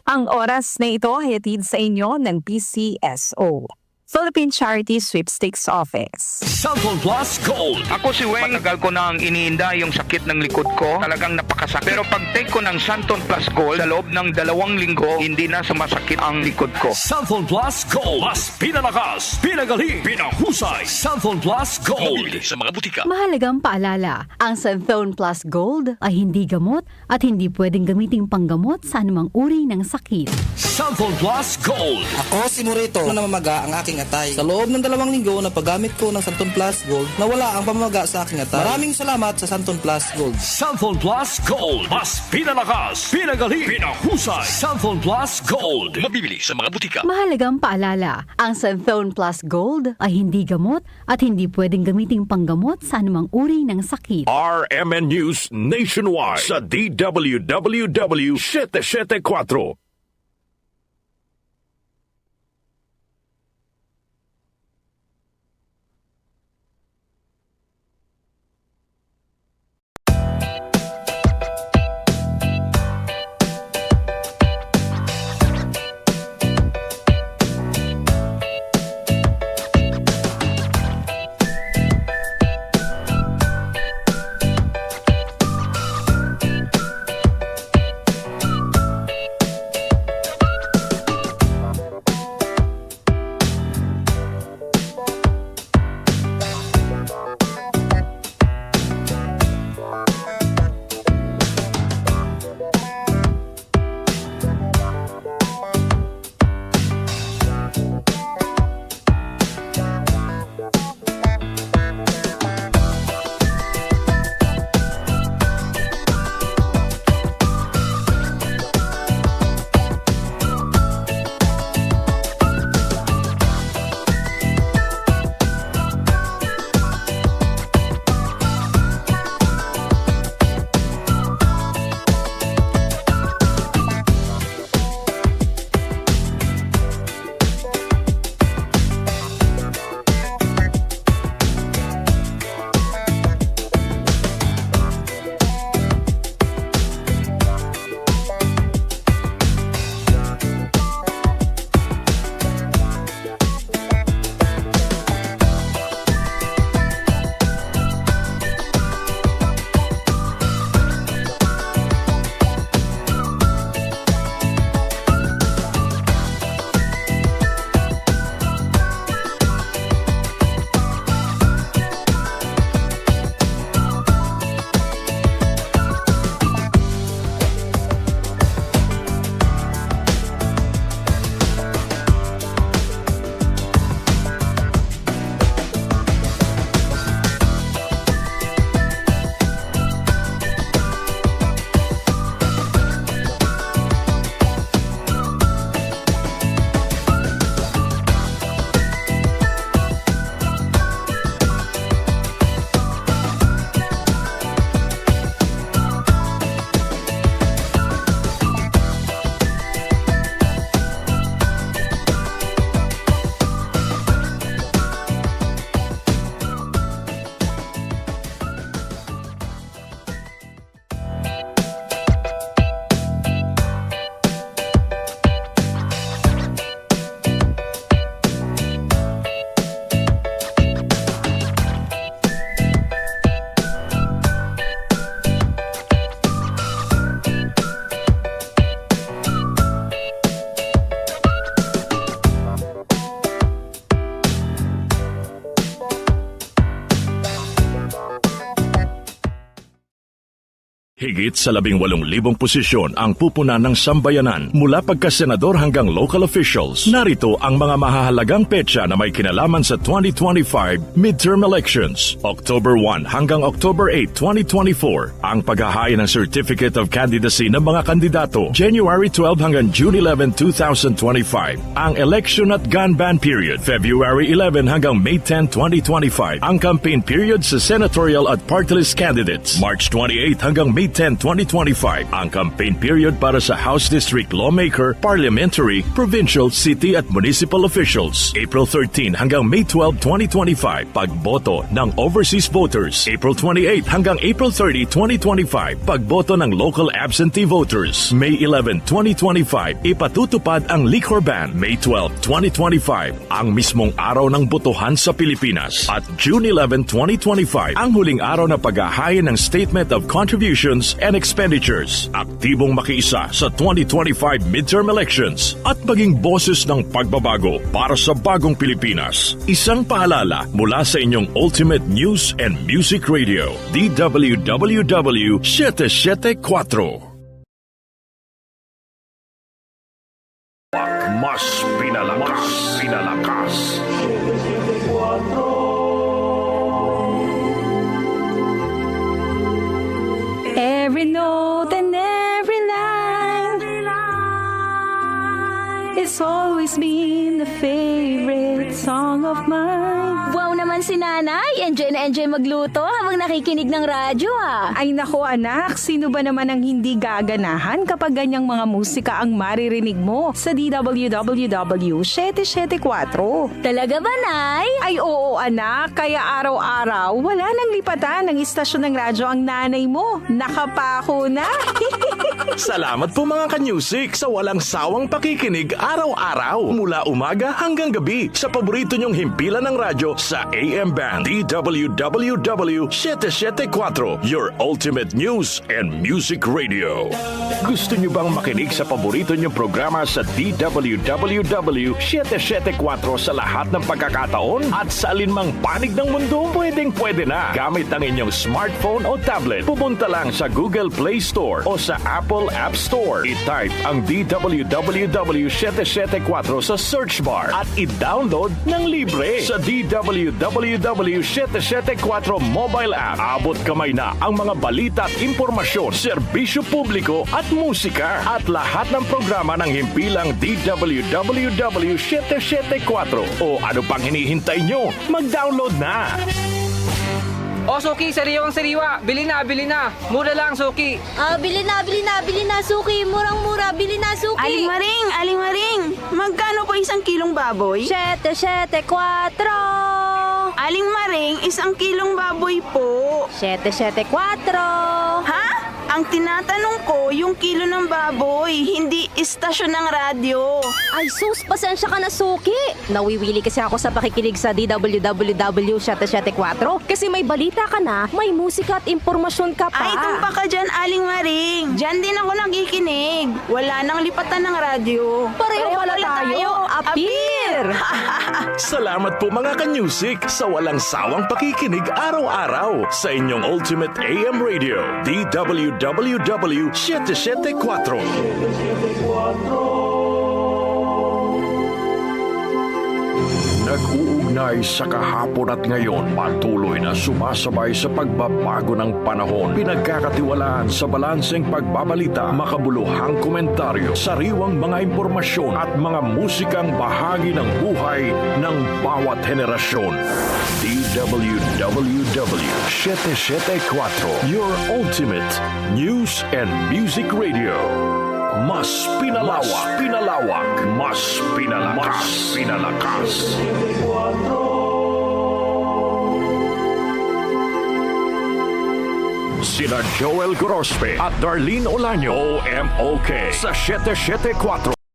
Ang oras na ito ay hatid sa inyo ng PCSO, Philippine Charity Sweepstakes Office. Cellphone Plus Gold. Ako si Weng, matagal ko nang iniinda yung sakit ng likod ko. Talagang napakasakit. Pero pag take ko ng Santon Plus Gold, sa loob ng 2 linggo, hindi na sumasakit ang likod ko. Cellphone Plus Gold. Mas pinalakas, pinagaling, pinahusay. Cellphone Plus Gold. Mabibili sa mga butika. Mahalagang paalala, ang Santhone Plus Gold ay hindi gamot at hindi pwedeng gamiting panggamot sa anumang uri ng sakit. Cellphone Plus Gold. Ako si Morito na namamaga ang aking atay. Sa loob ng 2 linggo na paggamit ko ng Santon Plus Gold, nawala ang pamamaga sa aking atay. Maraming salamat sa Santon Plus Gold. Cellphone Plus Gold. Mas pinalakas, pinagaling, pinahusay. Cellphone Plus Gold. Mabibili sa mga butika. Mahalagang paalala, ang Santhone Plus Gold ay hindi gamot at hindi pwedeng gamiting panggamot sa anumang uri ng sakit. RMN News Nationwide sa DWWW 774. Higit sa 18,000 posisyon ang pupunan ng sambayanan mula pagkasenador hanggang local officials. Narito ang mga mahahalagang petsa na may kinalaman sa 2025 midterm elections. October 1 hanggang October 8, 2024. Ang paghahain ng Certificate of Candidacy ng mga kandidato. January 12 hanggang June 11, 2025. Ang election at gun ban period. February 11 hanggang May 10, 2025. Ang campaign period sa senatorial at party list candidates. March 28 hanggang May 10, 10, 2025 ang campaign period para sa House District Lawmaker, Parliamentary, Provincial, City at Municipal Officials. April 13 hanggang May 12, 2025 pagboto ng overseas voters. April 28 hanggang April 30, 2025 pagboto ng local absentee voters. May 11, 2025 ipatutupad ang liquor ban. May 12, 2025 ang mismong araw ng botohan sa Pilipinas. At June 11, 2025 ang huling araw na paghahain ng Statement of Contributions and Expenditures. Aktibong makiisa sa 2025 midterm elections at maging boses ng pagbabago para sa bagong Pilipinas. Isang paalala mula sa inyong Ultimate News and Music Radio, DWWW 774. Mas pinalakas. Every note and every line, it's always been the favorite song of mine. Wow naman si nanay. Enjoy na enjoy magluto habang nakikinig ng radyo Ay nako anak, sino ba naman ang hindi gaganahan kapag ganyang mga musika ang maririnig mo sa DWWW 774? Talaga ba, nay? Ay oo anak, kaya araw-araw wala nang lipatan ng istasyon ng radyo ang nanay mo. Nakapako na. Salamat po mga ka-music sa walang sawang pakikinig araw-araw mula umaga hanggang gabi sa paborito nyong himpilan ng radyo sa AM band DWWW 774, your ultimate news and music radio. Gusto nyo bang makinig sa paborito nyong programa sa DWWW 774 sa lahat ng pagkakataon at sa alinmang panig ng mundo? Pwedeng-pwede na. Gamit ang inyong smartphone o tablet, pumunta lang sa Google Play Store o sa Apple App Store. I-type ang DWWW 774 sa search bar at i-download ng libre sa DWWW 774 mobile app. Abot kamay na ang mga balita at impormasyon, serbisyo publiko at musika at lahat ng programa ng himpilang DWWW 774. O ano pang hinihintay nyo? Mag-download na! O Suki, sariwang sariwa. Bili na. Mura lang, Suki. Bili na, Suki. Murang-mura, bili na, Suki. Aling Maring, magkano po isang kilong baboy? 774. Aling Maring, isang kilong baboy po. 774. Ha? Ang tinatanong ko, yung kilo ng baboy, hindi istasyon ng radyo. Ay sus, pasensya ka na, Suki. Nawiwili kasi ako sa pakikinig sa DWWW 774 kasi may balita ka na, may musika at impormasyon ka pa. Ay, tumpa ka dyan, Aling Maring. Dyan din ako nakikinig. Wala nang lipatan ng radyo. Pareho pala tayo. Appear! Salamat po mga ka-music sa walang sawang pakikinig araw-araw sa inyong Ultimate AM Radio, DWWW 774. Nag-uugnay sa kahapon at ngayon, patuloy na sumasabay sa pagbabago ng panahon. Pinagkakatiwalaan sa balanseng pagbabalita, makabuluhang komentaryo, sariwang mga impormasyon at mga musikang bahagi ng buhay ng bawat henerasyon. DWWW 774, your ultimate news and music radio. Mas pinalawak, mas pinalakas. Sina Joel Gorospe at Darlene Olaño, OMOK sa 774